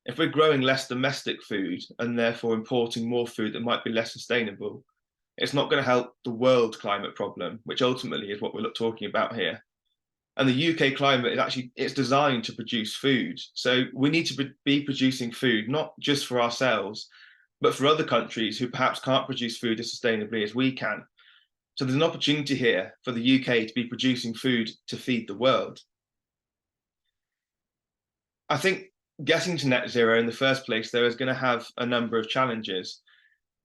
If we're growing less domestic food and therefore importing more food that might be less sustainable, it's not going to help the world climate problem, which ultimately is what we're talking about here. And the UK climate is actually, it's designed to produce food. So we need to be producing food, not just for ourselves, but for other countries who perhaps can't produce food as sustainably as we can. So there's an opportunity here for the UK to be producing food to feed the world. I think getting to net zero in the first place, though, is going to have a number of challenges.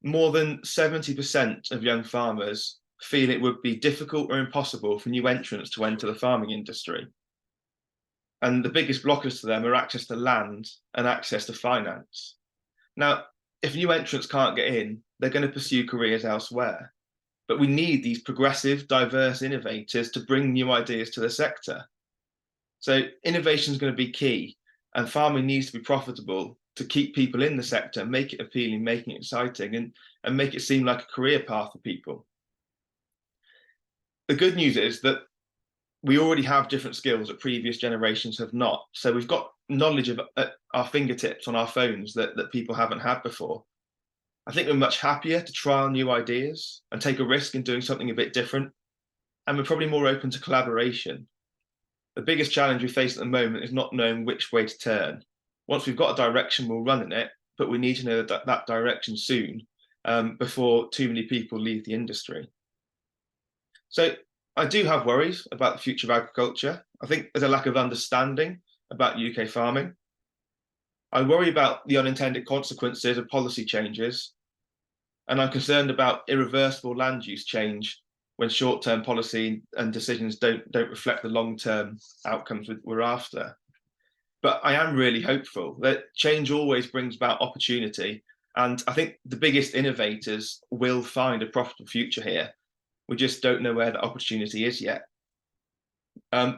More than 70% of young farmers feel it would be difficult or impossible for new entrants to enter the farming industry. And the biggest blockers to them are access to land and access to finance. Now, if new entrants can't get in, they're going to pursue careers elsewhere. But we need these progressive, diverse innovators to bring new ideas to the sector. So innovation is going to be key, and farming needs to be profitable to keep people in the sector, make it appealing, make it exciting, and make it seem like a career path for people. The good news is that we already have different skills that previous generations have not. So we've got knowledge at our fingertips on our phones that people haven't had before. I think we're much happier to trial new ideas and take a risk in doing something a bit different. And we're probably more open to collaboration. The biggest challenge we face at the moment is not knowing which way to turn. Once we've got a direction, we'll run in it, but we need to know that direction soon before too many people leave the industry. So I do have worries about the future of agriculture. I think there's a lack of understanding about UK farming. I worry about the unintended consequences of policy changes, and I'm concerned about irreversible land use change when short-term policy and decisions don't reflect the long-term outcomes we're after. But I am really hopeful that change always brings about opportunity, and I think the biggest innovators will find a profitable future here. We just don't know where the opportunity is yet. To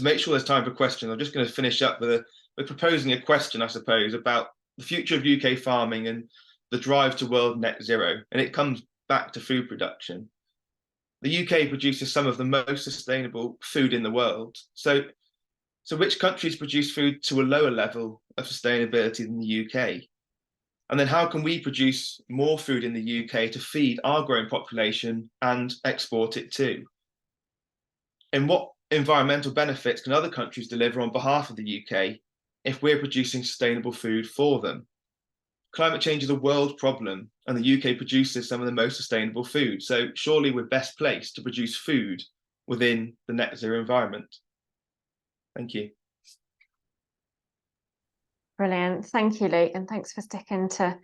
make sure there's time for questions, I'm just going to finish up with proposing a question, I suppose, about the future of UK farming and the drive to world net zero. And it comes back to food production. The UK produces some of the most sustainable food in the world. So which countries produce food to a lower level of sustainability than the UK? And then how can we produce more food in the UK to feed our growing population and export it too? And what environmental benefits can other countries deliver on behalf of the UK if we're producing sustainable food for them? Climate change is a world problem, and the UK produces some of the most sustainable food. So surely we're best placed to produce food within the net zero environment. Thank you. Brilliant. Thank you, Luke. And thanks for sticking to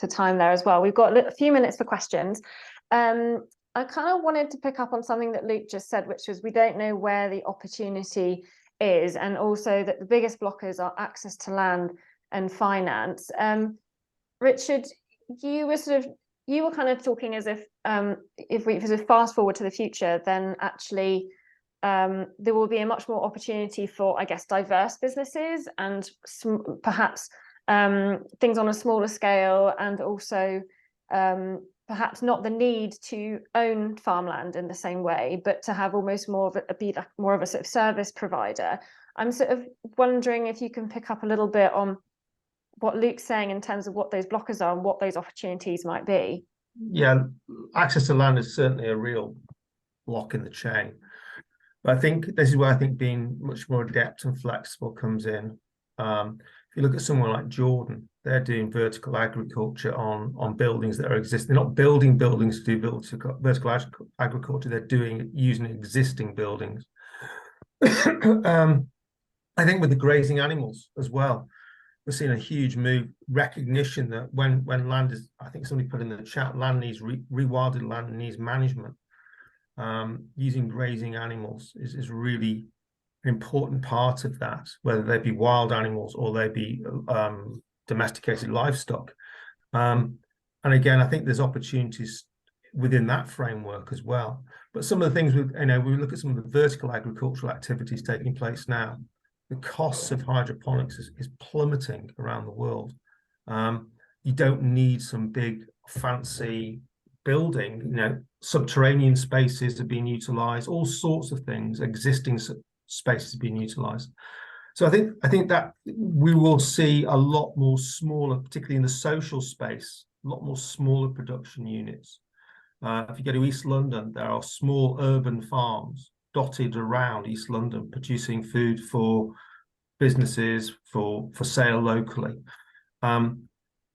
time there as well. We've got a few minutes for questions. I kind of wanted to pick up on something that Luke just said, which was we don't know where the opportunity is, and also that the biggest blockers are access to land and finance. Richard, you were kind of talking as if we sort of fast forward to the future, then actually there will be a much more opportunity for, I guess, diverse businesses and perhaps things on a smaller scale, and also perhaps not the need to own farmland in the same way, but to have almost more of a sort of service provider. I'm sort of wondering if you can pick up a little bit on what Luke's saying in terms of what those blockers are and what those opportunities might be. Yeah, access to land is certainly a real block in the chain. But I think this is where I think being much more adept and flexible comes in. If you look at somewhere like Jordan, they're doing vertical agriculture on buildings that are existing. They're not building buildings to do vertical agriculture. They're using existing buildings. I think with the grazing animals as well, we're seeing a huge move, recognition that when land is, I think somebody put in the chat, land needs rewilded land needs management. Using grazing animals is really an important part of that, whether they be wild animals or they be domesticated livestock. And again, I think there's opportunities within that framework as well. But some of the things we look at some of the vertical agricultural activities taking place now. The costs of hydroponics is plummeting around the world. You don't need some big fancy building, subterranean spaces are being utilized, all sorts of things, existing spaces are being utilized. So I think that we will see a lot more smaller, particularly in the social space, a lot more smaller production units. If you go to East London, there are small urban farms dotted around East London producing food for businesses for sale locally.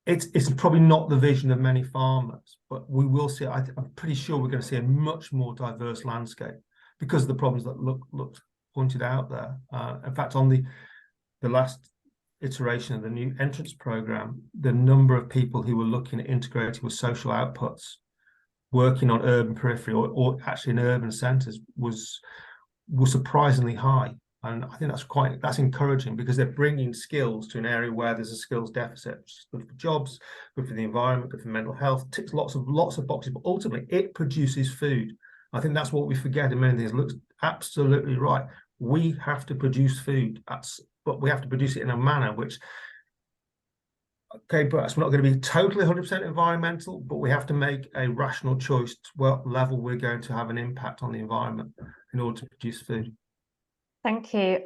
It's probably not the vision of many farmers, but we will see. I'm pretty sure we're going to see a much more diverse landscape because of the problems that looked pointed out there. In fact, on the last iteration of the new entrance program, the number of people who were looking at integrating with social outputs, working on urban periphery or actually in urban centres was surprisingly high. And I think that's encouraging because they're bringing skills to an area where there's a skills deficit, which is good for jobs, good for the environment, good for mental health, ticks lots of boxes, but ultimately it produces food. I think that's what we forget in many things. Luke's absolutely right. We have to produce food, but we have to produce it in a manner which, okay, but we're not going to be totally 100% environmental, but we have to make a rational choice to what level we're going to have an impact on the environment in order to produce food. Thank you.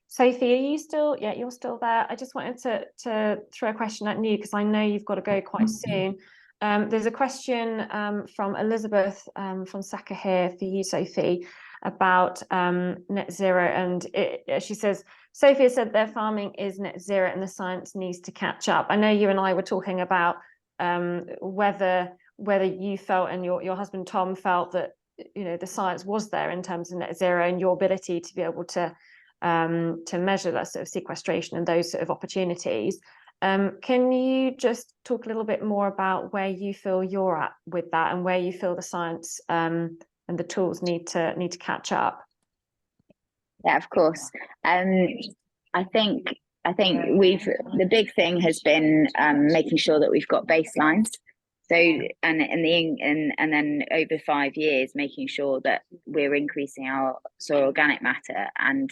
Sophie, are you still? Yeah, you're still there. I just wanted to throw a question at you because I know you've got to go quite soon. There's a question from Elizabeth from Saka here for you, Sophie, about net zero. And she says, Sophie has said their farming is net zero and the science needs to catch up. I know you and I were talking about whether you felt and your husband Tom felt that the science was there in terms of net zero and your ability to be able to measure that sort of sequestration and those sort of opportunities. Can you just talk a little bit more about where you feel you're at with that and where you feel the science and the tools need to catch up? Yeah, of course. I think the big thing has been making sure that we've got baselines. So and then over 5 years, making sure that we're increasing our soil organic matter, and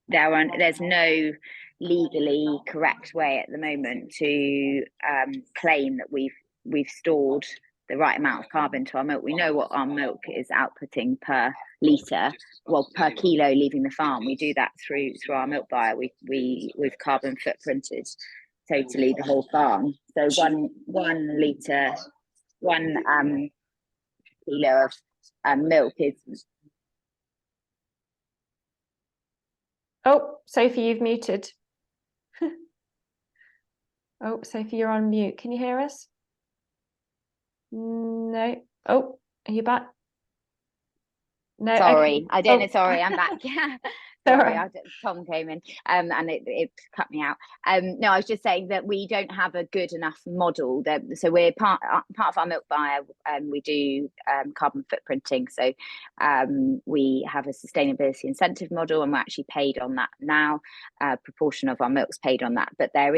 there's no legally correct way at the moment to claim that we've stored the right amount of carbon to our milk. We know what our milk is outputting per litre, well, per kilo leaving the farm. We do that through our milk buyer. We've carbon footprinted totally the whole farm. So one litre, 1 kilo of milk is. Oh, Sophie, you've muted. Oh, Sophie, you're on mute. Can you hear us? No. Oh, are you back? No. Sorry, okay. I don't know. Sorry, I'm back. Yeah. Sorry, Tom came in and it cut me out. No, I was just saying that we don't have a good enough model. So we're part of our milk buyer. We do carbon footprinting. So we have a sustainability incentive model, and we're actually paid on that now. Proportion of our milk's paid on that, but they're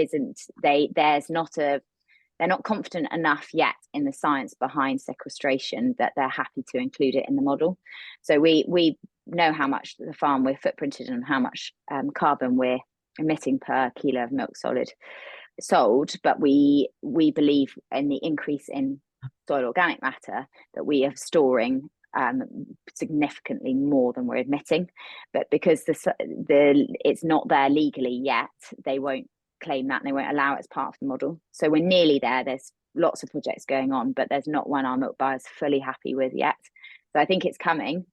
not confident enough yet in the science behind sequestration that they're happy to include it in the model. So we know how much the farm we're footprinted and how much carbon we're emitting per kilo of milk solid sold, but we believe in the increase in soil organic matter that we are storing significantly more than we're emitting. But because it's not there legally yet, they won't claim that and they won't allow it as part of the model. So we're nearly there. There's lots of projects going on, but there's not one our milk buyer's fully happy with yet. So I think it's coming,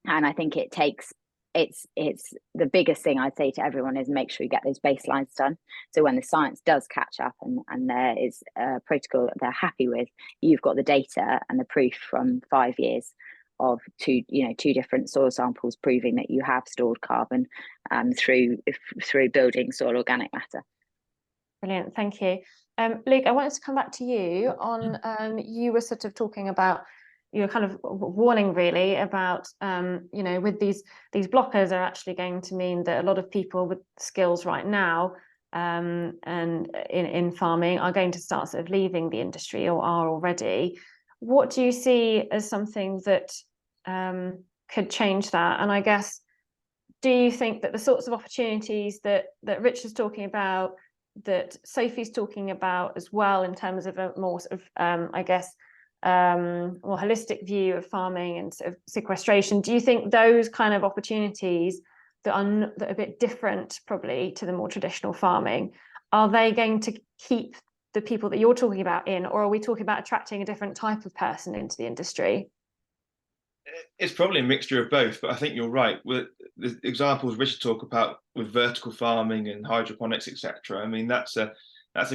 and I think it's the biggest thing I'd say to everyone is make sure you get those baselines done. So when the science does catch up and there is a protocol that they're happy with, you've got the data and the proof from 5 years of two different soil samples proving that you have stored carbon through building soil organic matter. Brilliant, thank you. Luke, I wanted to come back to you on you were sort of talking about, you're kind of warning really about with these blockers are actually going to mean that a lot of people with skills right now and in farming are going to start sort of leaving the industry or are already. What do you see as something that could change that? And I guess, do you think that the sorts of opportunities that Richard's talking about, that Sophie's talking about as well, in terms of a more sort of, more holistic view of farming and sort of sequestration, do you think those kind of opportunities that are a bit different probably to the more traditional farming, are they going to keep the people that you're talking about in, or are we talking about attracting a different type of person into the industry? It's probably a mixture of both, but I think you're right. With the examples Richard talked about with vertical farming and hydroponics, etc. I mean, that's a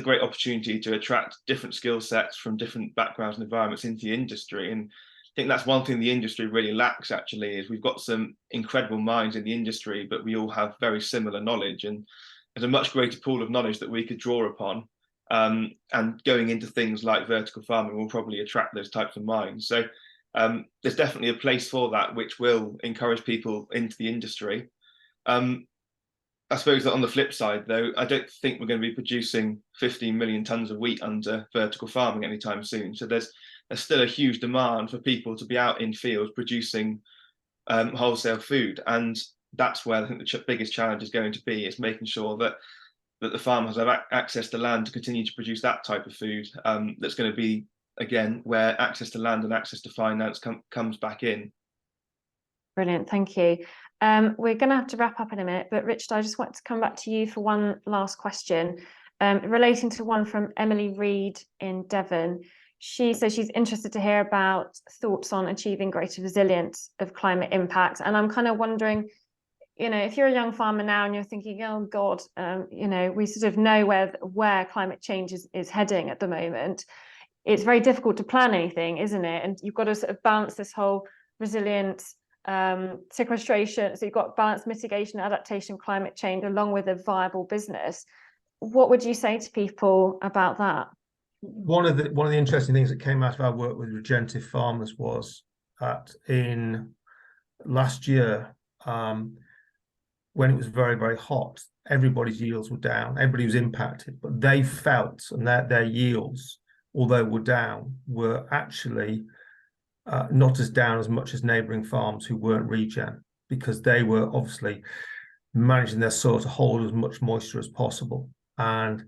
great opportunity to attract different skill sets from different backgrounds and environments into the industry. And I think that's one thing the industry really lacks, actually, is we've got some incredible minds in the industry, but we all have very similar knowledge, and there's a much greater pool of knowledge that we could draw upon. And going into things like vertical farming will probably attract those types of minds. So there's definitely a place for that, which will encourage people into the industry. I suppose that on the flip side, though, I don't think we're going to be producing 15 million tons of wheat under vertical farming anytime soon. So there's still a huge demand for people to be out in fields producing wholesale food. And that's where I think the biggest challenge is going to be, is making sure that the farmers have access to land to continue to produce that type of food. That's going to be, again, where access to land and access to finance comes back in. Brilliant, thank you. We're going to have to wrap up in a minute, but Richard, I just want to come back to you for one last question, relating to one from Emily Reed in Devon. She says she's interested to hear about thoughts on achieving greater resilience of climate impacts. And I'm kind of wondering, you know, if you're a young farmer now and you're thinking, oh God, you know, we sort of know where climate change is heading at the moment. It's very difficult to plan anything, isn't it? And you've got to sort of balance this whole resilience, sequestration. So you've got balance, mitigation, adaptation, climate change, along with a viable business. What would you say to people about that? One of the interesting things that came out of our work with regenerative farmers was that in last year, when it was very, very hot, everybody's yields were down. Everybody was impacted, but they felt, and their yields, although were down, were actually not as down as much as neighbouring farms who weren't regen, because they were obviously managing their soil to hold as much moisture as possible. And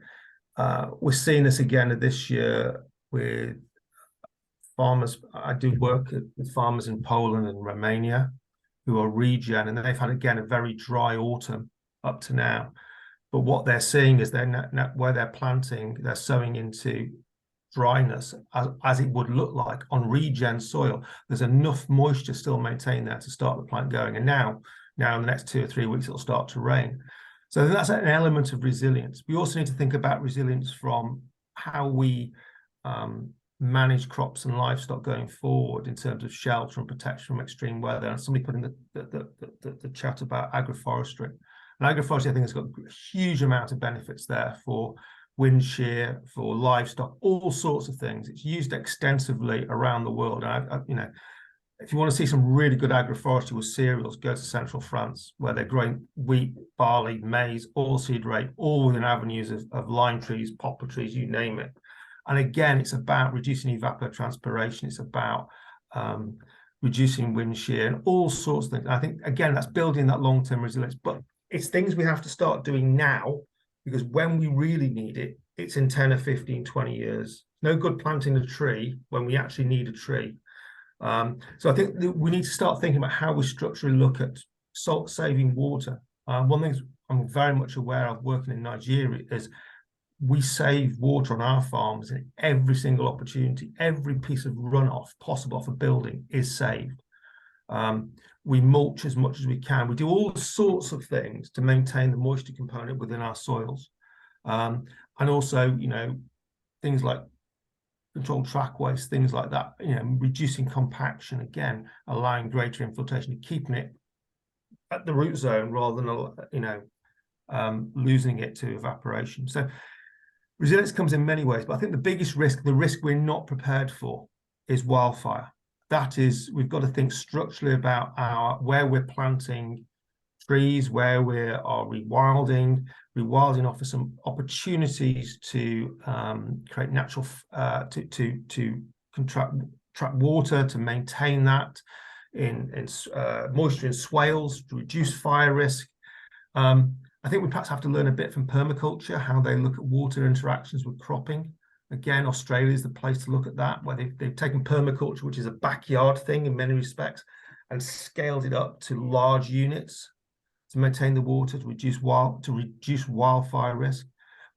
we're seeing this again this year with farmers. I do work with farmers in Poland and Romania who are regen, and they've had, again, a very dry autumn up to now. But what they're seeing is where they're planting, they're sowing into dryness as it would look like on regen soil. There's enough moisture still maintained there to start the plant going. And now in the next 2 or 3 weeks, it'll start to rain. So that's an element of resilience. We also need to think about resilience from how we manage crops and livestock going forward in terms of shelter and protection from extreme weather. And somebody put in the chat about agroforestry. And agroforestry, I think, has got a huge amount of benefits there for wind shear, for livestock, all sorts of things. It's used extensively around the world. And you know, if you want to see some really good agroforestry with cereals, go to central France, where they're growing wheat, barley, maize, oilseed rape, all within avenues of lime trees, poplar trees, you name it. And again, it's about reducing evapotranspiration. It's about reducing wind shear and all sorts of things. And I think, again, that's building that long-term resilience. But it's things we have to start doing now, because when we really need it, it's in 10 or 15, 20 years. No good planting a tree when we actually need a tree. So I think that we need to start thinking about how we structurally look at salt-saving water. One thing I'm very much aware of working in Nigeria is we save water on our farms in every single opportunity. Every piece of runoff possible off a building is saved. We mulch as much as we can. We do all sorts of things to maintain the moisture component within our soils. And also, you know, things like controlled track waste, things like that, you know, reducing compaction, again, allowing greater infiltration, keeping it at the root zone rather than, you know, losing it to evaporation. So resilience comes in many ways, but I think the biggest risk, the risk we're not prepared for, is wildfire. That is, we've got to think structurally about where we're planting trees, where we are rewilding. Rewilding offers some opportunities to create natural, to trap water, to maintain that in moisture in swales, to reduce fire risk. I think we perhaps have to learn a bit from permaculture, how they look at water interactions with cropping. Again, Australia is the place to look at that, where they've taken permaculture, which is a backyard thing in many respects, and scaled it up to large units. to maintain the water, to reduce wildfire risk.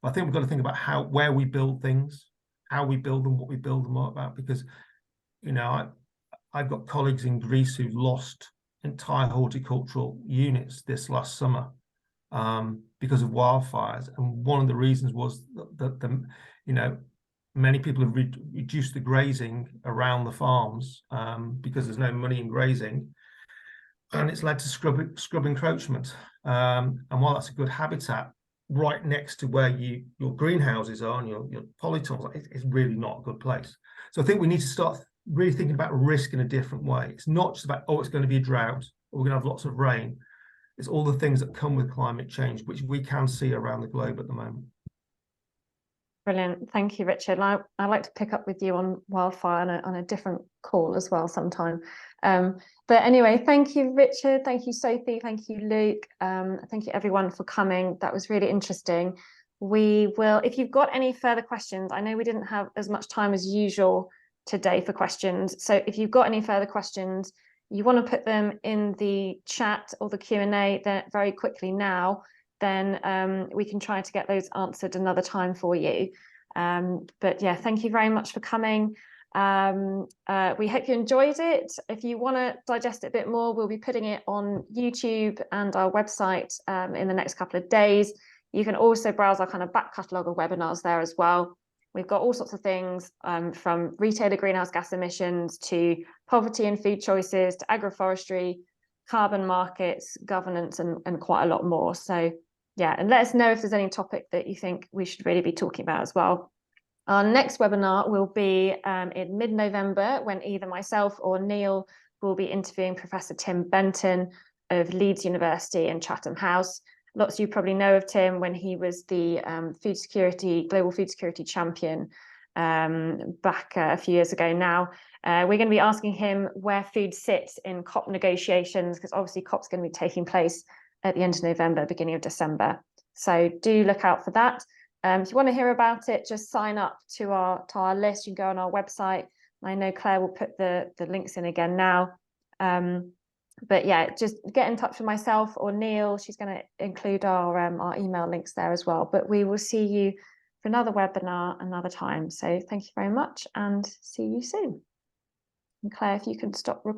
But I think we've got to think about where we build things, how we build them, what we build them about, because, you know, I've got colleagues in Greece who've lost entire horticultural units this last summer because of wildfires, and one of the reasons was that you know, many people have reduced the grazing around the farms because there's no money in grazing, and it's led to scrub encroachment. And while that's a good habitat right next to where your greenhouses are and your polytons, it's really not a good place. So I think we need to start really thinking about risk in a different way. It's not just about, oh, it's going to be a drought, or we're going to have lots of rain. It's all the things that come with climate change, which we can see around the globe at the moment. Brilliant. Thank you, Richard. I'd like to pick up with you on wildfire on a different call as well sometime. But anyway, thank you, Richard. Thank you, Sophie. Thank you, Luke. Thank you, everyone, for coming. That was really interesting. We will, if you've got any further questions, I know we didn't have as much time as usual today for questions. So if you've got any further questions, you want to put them in the chat or the Q&A then very quickly now, then we can try to get those answered another time for you. But yeah, thank you very much for coming. We hope you enjoyed it. If you want to digest it a bit more, we'll be putting it on YouTube and our website in the next couple of days. You can also browse our kind of back catalogue of webinars there as well. We've got all sorts of things from retailer greenhouse gas emissions to poverty and food choices to agroforestry, carbon markets, governance, and quite a lot more. So yeah, and let us know if there's any topic that you think we should really be talking about as well. Our next webinar will be in mid-November, when either myself or Neil will be interviewing Professor Tim Benton of Leeds University and Chatham House. Lots of you probably know of Tim when he was the global food security champion back a few years ago now. We're going to be asking him where food sits in COP negotiations, because obviously COP's going to be taking place at the end of November, beginning of December. So do look out for that. If you want to hear about it, just sign up to our list. You can go on our website. I know Claire will put the links in again now. But yeah, just get in touch with myself or Neil. She's going to include our email links there as well. But we will see you for another webinar another time. So thank you very much and see you soon. And Claire, if you can stop recording.